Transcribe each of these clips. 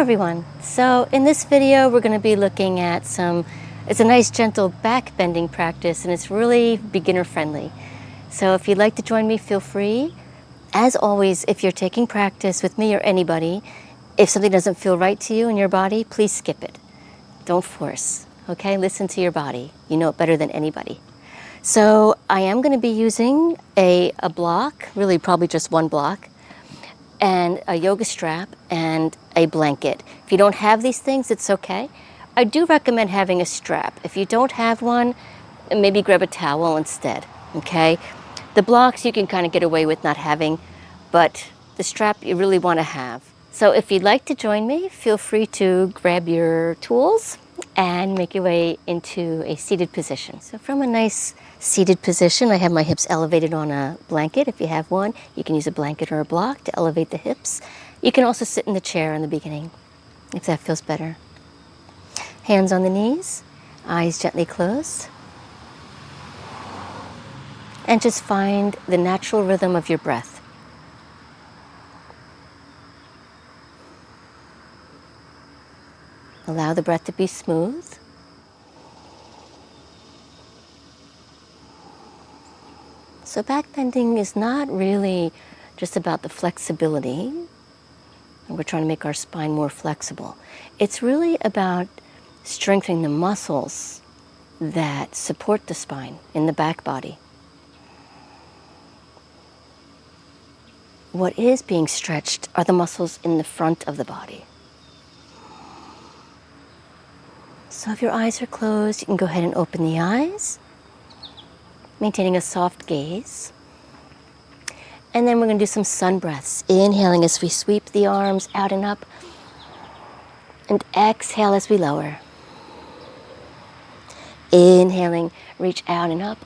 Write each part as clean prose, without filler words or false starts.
everyone. So in this video we're going to be looking at it's a nice gentle back bending practice, and it's really beginner friendly. So if you'd like to join me, feel free. As always, if you're taking practice with me or anybody, if something doesn't feel right to you in your body, please skip it. Don't force, okay? Listen to your body. You know it better than anybody. So I am going to be using a block, really probably just one block, and a yoga strap and a blanket. If you don't have these things, it's okay. I do recommend having a strap. If you don't have one, maybe grab a towel instead, okay? The blocks you can kind of get away with not having, but the strap you really want to have. So if you'd like to join me, feel free to grab your tools and make your way into a seated position. So from a nice seated position, I have my hips elevated on a blanket. If you have one, you can use a blanket or a block to elevate the hips. You can also sit in the chair in the beginning, if that feels better. Hands on the knees, eyes gently closed. And just find the natural rhythm of your breath. Allow the breath to be smooth. So backbending is not really just about the flexibility, and we're trying to make our spine more flexible. It's really about strengthening the muscles that support the spine in the back body. What is being stretched are the muscles in the front of the body. So if your eyes are closed, you can go ahead and open the eyes, maintaining a soft gaze. And then we're going to do some sun breaths. Inhaling as we sweep the arms out and up. And exhale as we lower. Inhaling, reach out and up.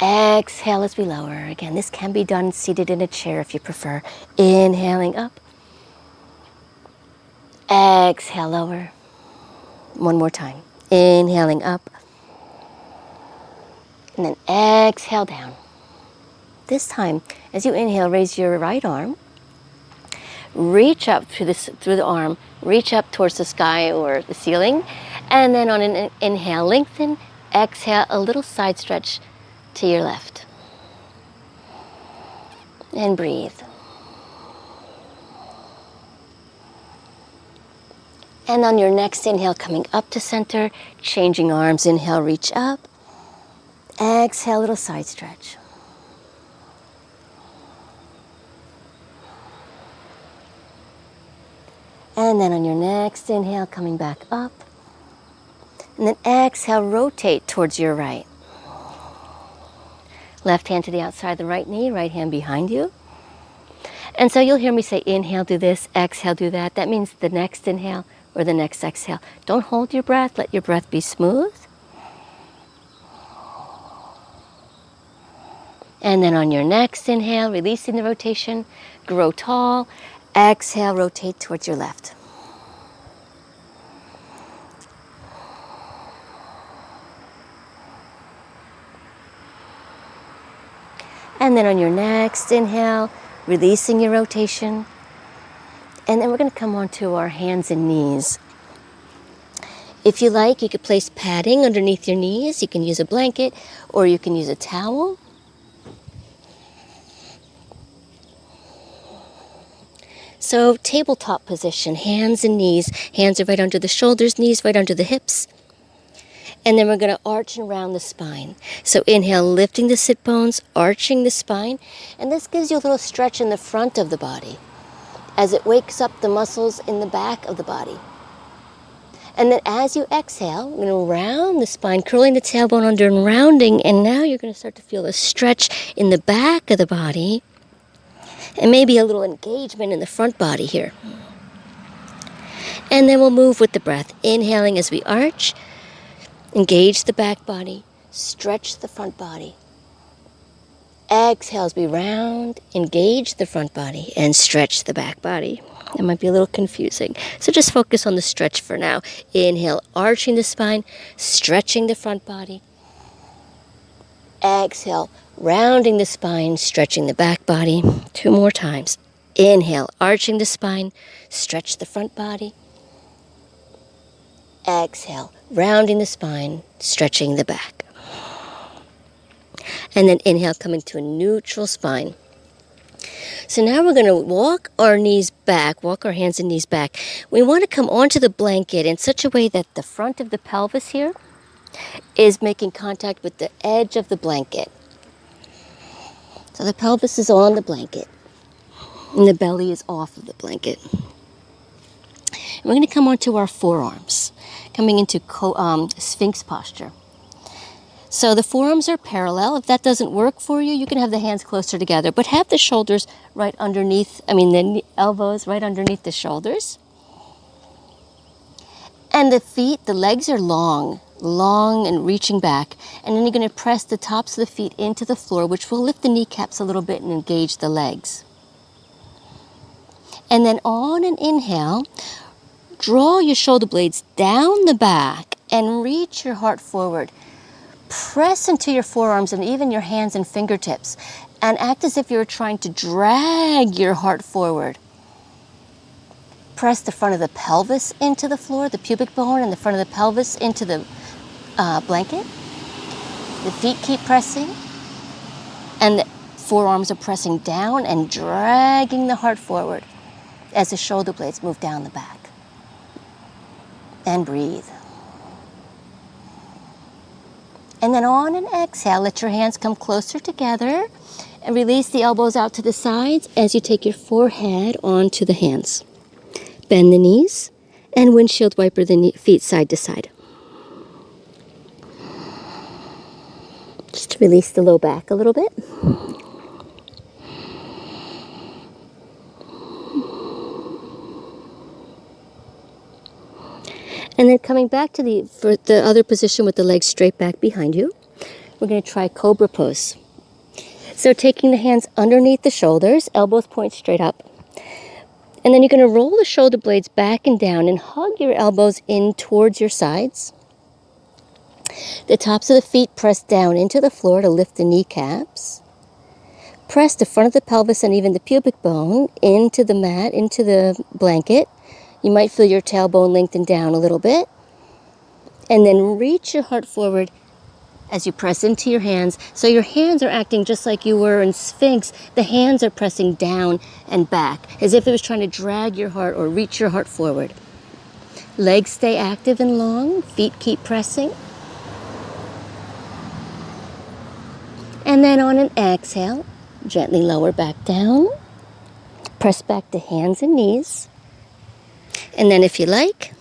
Exhale as we lower. Again, this can be done seated in a chair if you prefer. Inhaling up. Exhale, lower. One more time. Inhaling up. And then exhale down. This time, as you inhale, raise your right arm. Reach up through the arm. Reach up towards the sky or the ceiling. And then on an inhale, lengthen. Exhale, a little side stretch to your left. And breathe. And on your next inhale, coming up to center, changing arms. Inhale, reach up. Exhale, little side stretch. And then on your next inhale, coming back up. And then exhale, rotate towards your right. Left hand to the outside of the right knee, right hand behind you. And so you'll hear me say, inhale, do this, exhale, do that. That means the next inhale or the next exhale. Don't hold your breath, let your breath be smooth. And then on your next inhale, releasing the rotation, grow tall. Exhale, rotate towards your left. And then on your next inhale, releasing your rotation. And then we're going to come onto our hands and knees. If you like, you could place padding underneath your knees. You can use a blanket or you can use a towel. So tabletop position, hands and knees. Hands are right under the shoulders, knees right under the hips. And then we're going to arch and round the spine. So inhale, lifting the sit bones, arching the spine. And this gives you a little stretch in the front of the body as it wakes up the muscles in the back of the body. And then as you exhale, you're going to round the spine, curling the tailbone under and rounding. And now you're going to start to feel a stretch in the back of the body. And maybe a little engagement in the front body here. And then we'll move with the breath. Inhaling as we arch. Engage the back body. Stretch the front body. Exhale as we round. Engage the front body. And stretch the back body. It might be a little confusing. So just focus on the stretch for now. Inhale, arching the spine. Stretching the front body. Exhale, rounding the spine, stretching the back body. 2 more times. Inhale, arching the spine, stretch the front body. Exhale, rounding the spine, stretching the back. And then inhale, coming to a neutral spine. So now we're going to walk our knees back, walk our hands and knees back. We want to come onto the blanket in such a way that the front of the pelvis here is making contact with the edge of the blanket. So the pelvis is on the blanket and the belly is off of the blanket. And we're going to come onto our forearms, coming into Sphinx posture. So the forearms are parallel. If that doesn't work for you, you can have the hands closer together, but have the shoulders right underneath, the elbows right underneath the shoulders. And the feet, the legs are long and reaching back. And then you're going to press the tops of the feet into the floor, which will lift the kneecaps a little bit and engage the legs. And then on an inhale, draw your shoulder blades down the back and reach your heart forward. Press into your forearms and even your hands and fingertips and act as if you're trying to drag your heart forward. Press the front of the pelvis into the floor, the pubic bone and the front of the pelvis into the blanket. The feet keep pressing and the forearms are pressing down and dragging the heart forward as the shoulder blades move down the back. And breathe. And then on an exhale, let your hands come closer together and release the elbows out to the sides as you take your forehead onto the hands. Bend the knees and windshield wiper the feet side to side. Just release the low back a little bit. And then coming back to for the other position with the legs straight back behind you, we're going to try Cobra pose. So taking the hands underneath the shoulders, elbows point straight up. And then you're going to roll the shoulder blades back and down and hug your elbows in towards your sides. The tops of the feet press down into the floor to lift the kneecaps. Press the front of the pelvis and even the pubic bone into the mat, into the blanket. You might feel your tailbone lengthen down a little bit. And then reach your heart forward as you press into your hands. So your hands are acting just like you were in Sphinx. The hands are pressing down and back, as if it was trying to drag your heart or reach your heart forward. Legs stay active and long. Feet keep pressing. And then on an exhale, gently lower back down. Press back to hands and knees. And then if you like,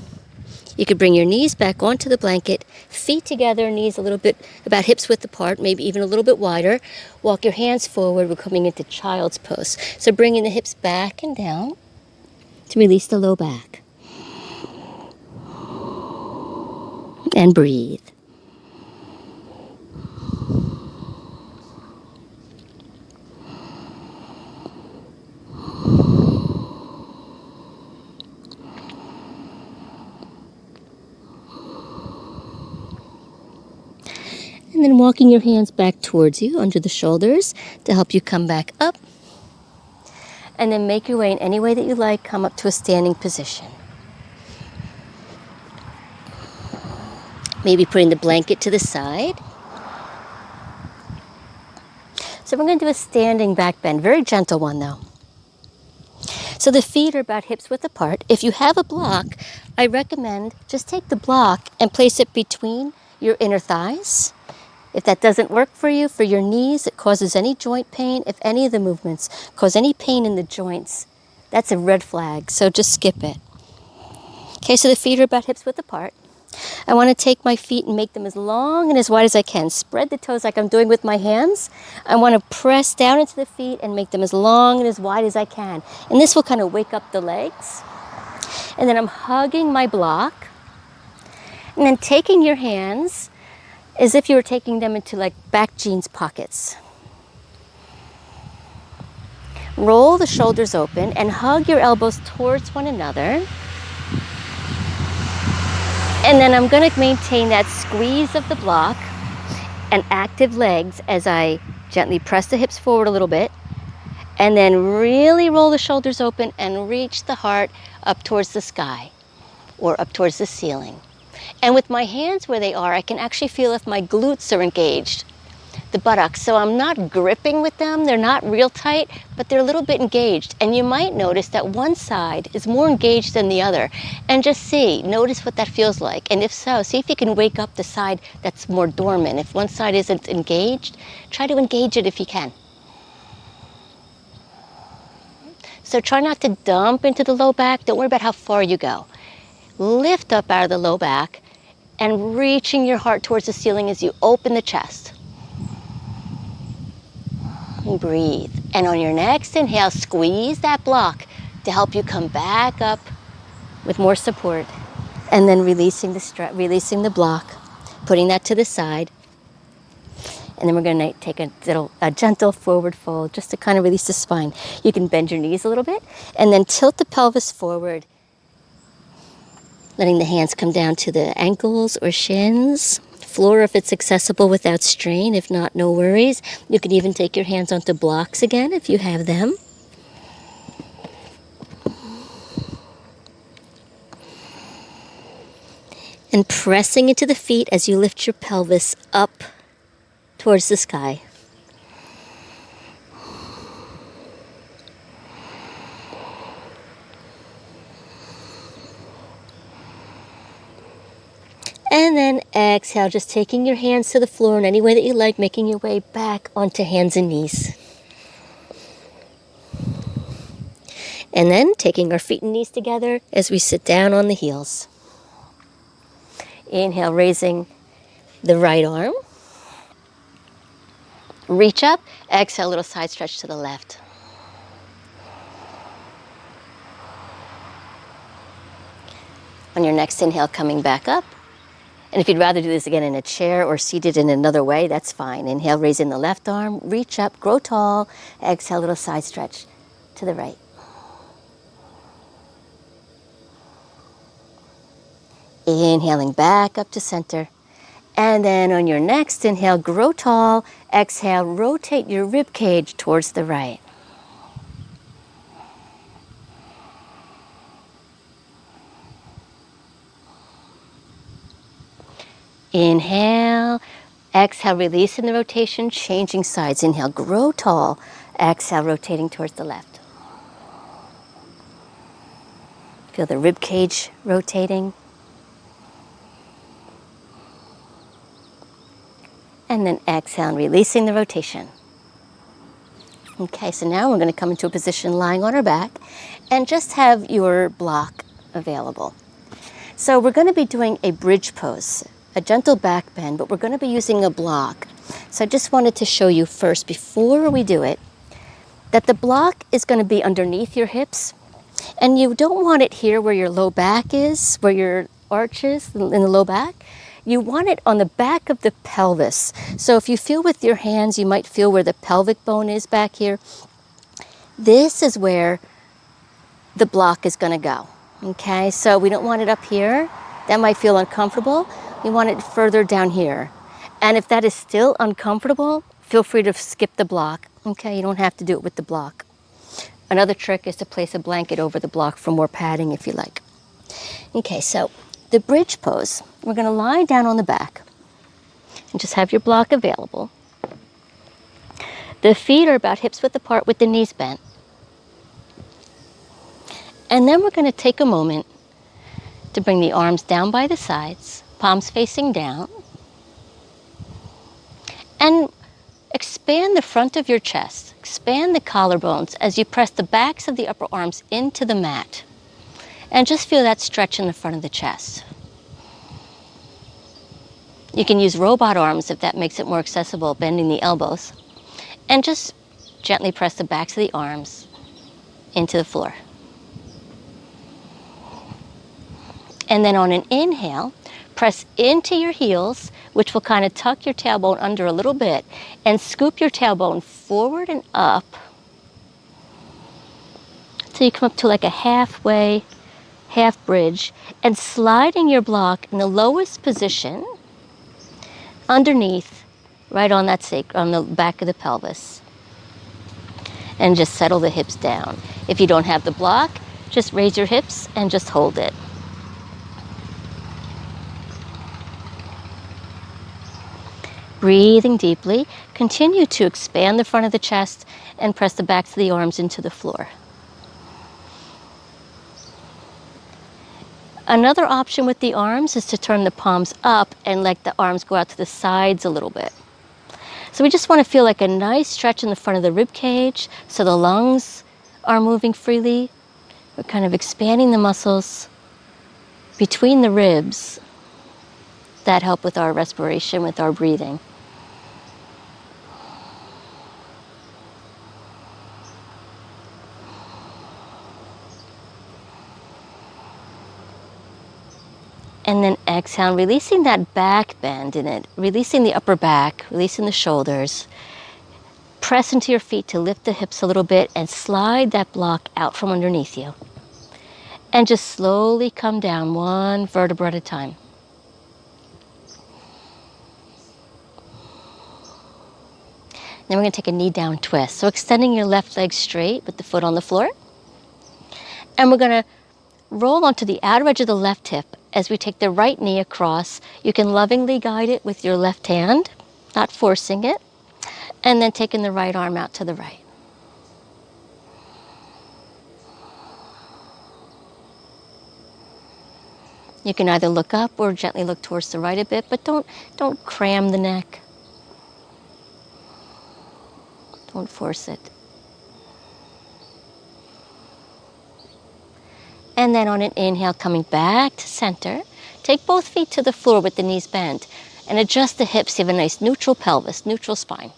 you could bring your knees back onto the blanket, feet together, knees a little bit, about hips width apart, maybe even a little bit wider. Walk your hands forward. We're coming into child's pose. So bringing the hips back and down to release the low back. And breathe. And then walking your hands back towards you under the shoulders to help you come back up. And then make your way in any way that you like, come up to a standing position. Maybe putting the blanket to the side. So we're going to do a standing back bend, very gentle one though. So the feet are about hips width apart. If you have a block, I recommend just take the block and place it between your inner thighs. If that doesn't work for you, for your knees, it causes any joint pain, if any of the movements cause any pain in the joints, that's a red flag, so just skip it. Okay, so the feet are about hips width apart. I want to take my feet and make them as long and as wide as I can. Spread the toes like I'm doing with my hands. I want to press down into the feet and make them as long and as wide as I can. And this will kind of wake up the legs. And then I'm hugging my block. And then taking your hands as if you were taking them into like back jeans pockets. Roll the shoulders open and hug your elbows towards one another. And then I'm going to maintain that squeeze of the block and active legs as I gently press the hips forward a little bit And then really roll the shoulders open and reach the heart up towards the sky or up towards the ceiling. And with my hands where they are, I can actually feel if my glutes are engaged, the buttocks. So I'm not gripping with them. They're not real tight, but they're a little bit engaged. And you might notice that one side is more engaged than the other. And just notice what that feels like. And if so, see if you can wake up the side that's more dormant. If one side isn't engaged, try to engage it if you can. So try not to dump into the low back. Don't worry about how far you go. Lift up out of the low back and reaching your heart towards the ceiling as you open the chest. And breathe. And on your next inhale, squeeze that block to help you come back up with more support. And then releasing the block, putting that to the side. And then we're going to take a gentle forward fold just to kind of release the spine. You can bend your knees a little bit and then tilt the pelvis forward, letting the hands come down to the ankles or shins. Floor if it's accessible without strain. If not, no worries. You can even take your hands onto blocks again if you have them. And pressing into the feet as you lift your pelvis up towards the sky. And then exhale, just taking your hands to the floor in any way that you like, making your way back onto hands and knees. And then taking our feet and knees together as we sit down on the heels. Inhale, raising the right arm. Reach up, exhale, a little side stretch to the left. On your next inhale, coming back up. And if you'd rather do this again in a chair or seated in another way, that's fine. Inhale, raising the left arm, reach up, grow tall. Exhale, a little side stretch to the right. Inhaling back up to center. And then on your next inhale, grow tall. Exhale, rotate your rib cage towards the right. Inhale, exhale, releasing the rotation, changing sides. Inhale, grow tall. Exhale, rotating towards the left. Feel the rib cage rotating. And then exhale and releasing the rotation. Okay, so now we're going to come into a position lying on our back and just have your block available. So we're going to be doing a bridge pose, a gentle back bend, but we're going to be using a block. So I just wanted to show you first, before we do it, that the block is going to be underneath your hips. And you don't want it here where your low back is, where your arch is in the low back. You want it on the back of the pelvis. So if you feel with your hands, you might feel where the pelvic bone is back here. This is where the block is going to go. Okay, so we don't want it up here. That might feel uncomfortable. We want it further down here. And if that is still uncomfortable, feel free to skip the block. Okay, you don't have to do it with the block. Another trick is to place a blanket over the block for more padding if you like. Okay, so the bridge pose, we're going to lie down on the back and just have your block available. The feet are about hips width apart with the knees bent. And then we're going to take a moment to bring the arms down by the sides, palms facing down, and expand the front of your chest, expand the collarbones as you press the backs of the upper arms into the mat. And just feel that stretch in the front of the chest. You can use robot arms if that makes it more accessible, bending the elbows. And just gently press the backs of the arms into the floor. And then on an inhale, press into your heels, which will kind of tuck your tailbone under a little bit, and scoop your tailbone forward and up until you come up to like a half bridge, and sliding your block in the lowest position underneath, right on that on the back of the pelvis. and just settle the hips down. If you don't have the block, just raise your hips and just hold it. Breathing deeply, continue to expand the front of the chest and press the backs of the arms into the floor. Another option with the arms is to turn the palms up and let the arms go out to the sides a little bit. So we just want to feel like a nice stretch in the front of the rib cage so the lungs are moving freely. We're kind of expanding the muscles between the ribs that help with our respiration, with our breathing. And then exhale, releasing that back bend in it, releasing the upper back, releasing the shoulders. Press into your feet to lift the hips a little bit and slide that block out from underneath you. And just slowly come down one vertebra at a time. Then we're going to take a knee down twist. So extending your left leg straight with the foot on the floor. And we're going to roll onto the outer edge of the left hip as we take the right knee across. You can lovingly guide it with your left hand, not forcing it, and then taking the right arm out to the right. You can either look up or gently look towards the right a bit, but don't cram the neck. Don't force it. And then on an inhale, coming back to center, take both feet to the floor with the knees bent and adjust the hips. You have a nice neutral pelvis, neutral spine.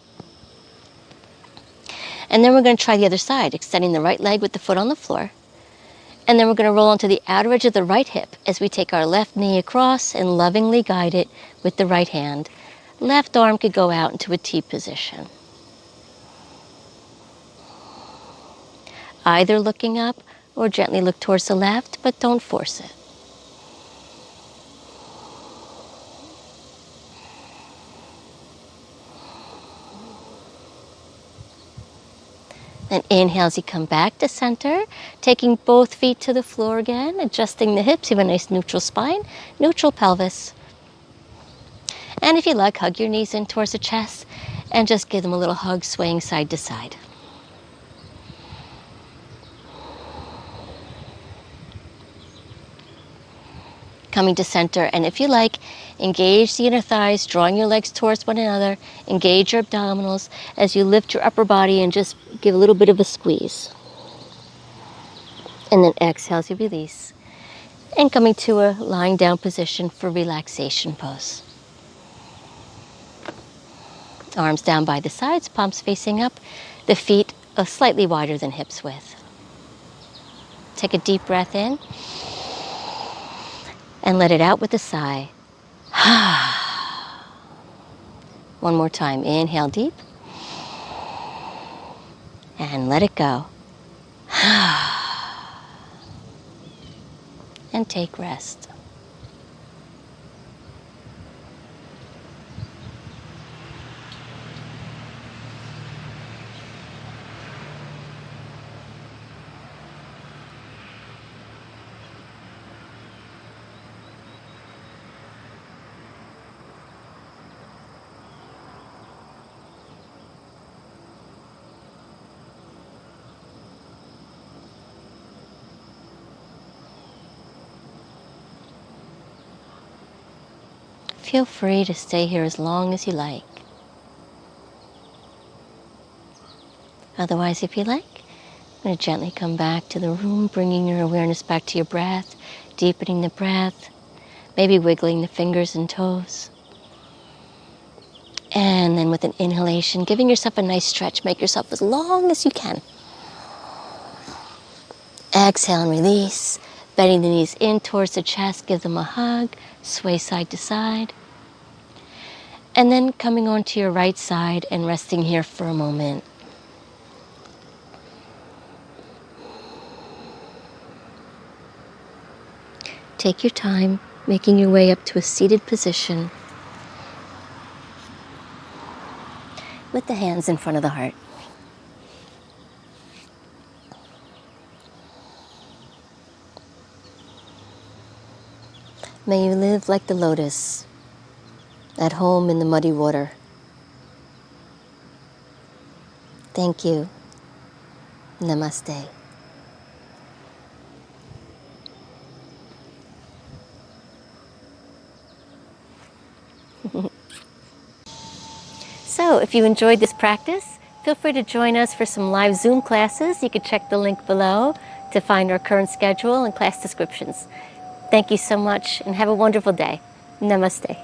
And then we're going to try the other side, extending the right leg with the foot on the floor. And then we're going to roll onto the outer edge of the right hip as we take our left knee across and lovingly guide it with the right hand. Left arm could go out into a T position. Either looking up or gently look towards the left, but don't force it. Then inhale as you come back to center, taking both feet to the floor again, adjusting the hips. You have a nice neutral spine, neutral pelvis. And if you like, hug your knees in towards the chest and just give them a little hug, swaying side to side. Coming to center, and if you like, engage the inner thighs, drawing your legs towards one another. Engage your abdominals as you lift your upper body and just give a little bit of a squeeze. And then exhale as you release. And coming to a lying down position for relaxation pose. Arms down by the sides, palms facing up, the feet slightly wider than hips width. Take a deep breath in. And let it out with a sigh. One more time. Inhale deep. And let it go. And take rest. Feel free to stay here as long as you like. Otherwise, if you like, I'm going to gently come back to the room, bringing your awareness back to your breath, deepening the breath, maybe wiggling the fingers and toes. And then with an inhalation, giving yourself a nice stretch, make yourself as long as you can. Exhale and release. Bending the knees in towards the chest, give them a hug, sway side to side. And then coming onto your right side and resting here for a moment. Take your time, making your way up to a seated position with the hands in front of the heart. May you live like the lotus, at home in the muddy water. Thank you. Namaste. So if you enjoyed this practice, feel free to join us for some live Zoom classes. You can check the link below to find our current schedule and class descriptions. Thank you so much and have a wonderful day. Namaste.